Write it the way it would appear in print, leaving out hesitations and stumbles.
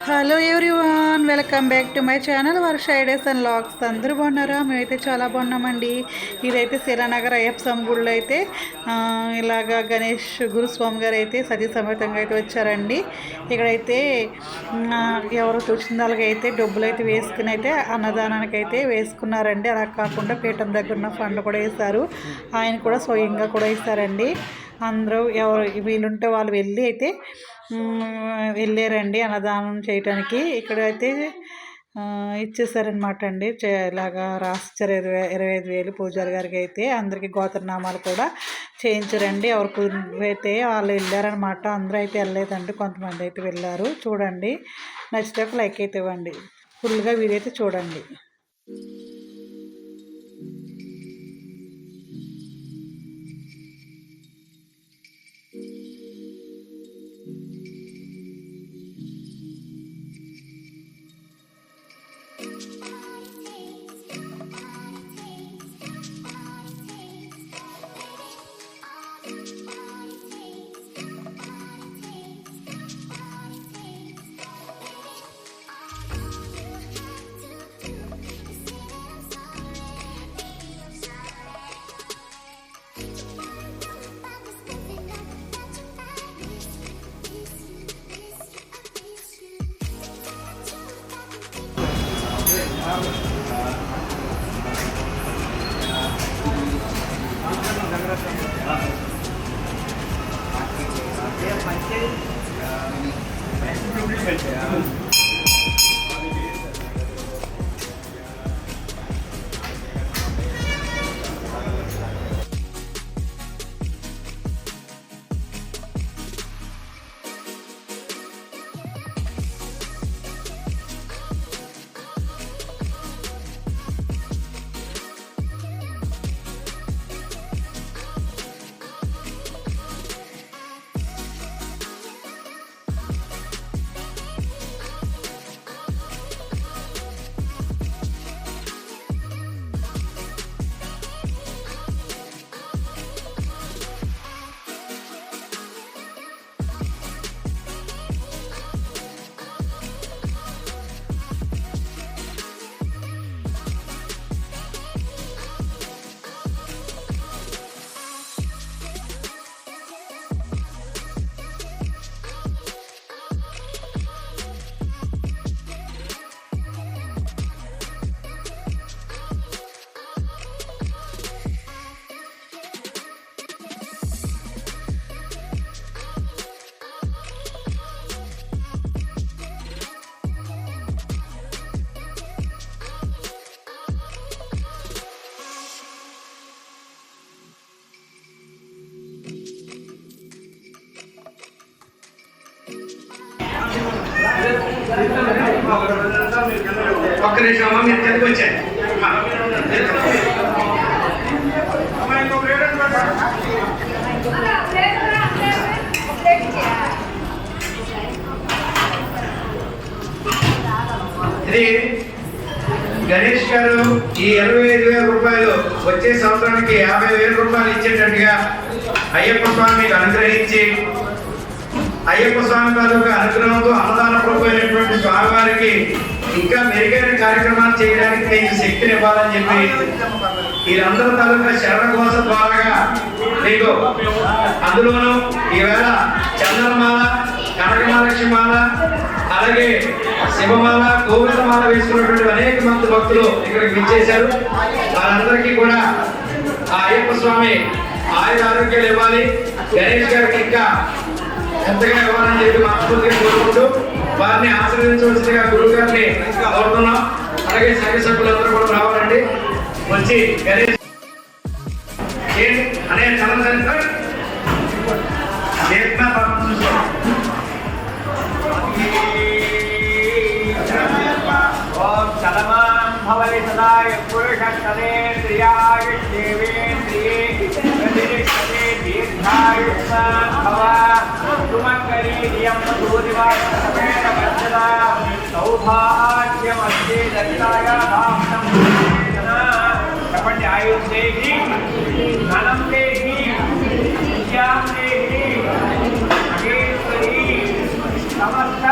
Hello everyone, welcome back to my channel Varsha ideas and logs. అందరూ బాగున్నారా? మేమైతే చాలా బాగున్నామండి. ఇదైతే శిలానగర్ అయ్యప్ప స్వామి గుడిలో అయితే ఇలాగా గణేష్ గురుస్వామి గారు అయితే సతీ సమేతంగా అయితే వచ్చారండి. ఇక్కడైతే ఎవరు తోచిన వాళ్ళకి అయితే డబ్బులు అయితే వేసుకుని అయితే అన్నదానానికి అయితే వేసుకున్నారండి. అలా కాకుండా పీఠం దగ్గర ఉన్న ఫండ్ కూడా వేశారు. ఆయన కూడా స్వయంగా కూడా ఇస్తారండి. అందరూ ఎవరు వీలుంటే వాళ్ళు వెళ్ళి అయితే వెళ్ళారండి అన్నదానం చేయటానికి. ఇక్కడైతే ఇచ్చేసారనమాట అండి. ఇలాగా రాసిచ్చారు 25,000 పూజారి గారికి అయితే. అందరికీ గోత్రనామాలు కూడా చేయించారండి. ఎవరికి అయితే వాళ్ళు వెళ్ళారనమాట. అందరూ అయితే వెళ్ళలేదండి, కొంతమంది అయితే వెళ్ళారు. చూడండి, నచ్చితే లైక్ అయితే ఇవ్వండి. ఫుల్గా వీడియో అయితే చూడండి. ఒక్క నిమిషం అమ్మ, మీరు కిందకు వచ్చాయి. ఇది గణేష్ గారు ఈ 25,000 రూపాయలు వచ్చే సంవత్సరానికి 50,000 రూపాయలు ఇచ్చేటట్టుగా అయ్యప్ప స్వామికి అనుగ్రహించి, అయ్యప్ప స్వామి తాలూకా అనుగ్రహంతో అన్నదాన ప్రభు అయినటువంటి స్వామివారికి ఇంకా మెరుగైన కార్యక్రమాలు చేయడానికి మీకు శక్తిని ఇవ్వాలని చెప్పి వీరందరూ తాలూకా శరణ కోస ద్వారా మీకు అందులోనూ ఈవేళ చందనమాల, కనకమహాలక్ష్మిమాల, అలాగే శివమాల, గోవిందమాల వేసుకున్నటువంటి అనేక మంది భక్తులు ఇక్కడికి విచ్చేశారు. వారందరికీ కూడా ఆ అయ్యప్ప స్వామి ఆయుర ఆరోగ్యాలు ఇవ్వాలి, గణేష్ గారికి ఇంకా ఎంతగా ఇవ్వాలని చెప్పి మనస్ఫూర్తిగా కోరుకుంటూ వారిని ఆశీర్వదించవలసిందిగా గురువు గారిని కోరుతున్నాం. అలాగే సంఘ సభ్యులందరూ కూడా రావాలండి. వచ్చి గణేష్ అనే చంద్ర భవతి సదాయ పురుషేంద్రియాయ దేవేంద్రియే దీర్ఘాయుష్మాన్ భవ సుమంగళీయం సూర్యవాసమేన వర్ధదా సౌభాగ్యమస్తి దత్తాయ భావం చెప్పండి. ఆయుష్ దేహి, ధనం దేహి, విద్యాం దేహి, మహేశ్వరి సమస్త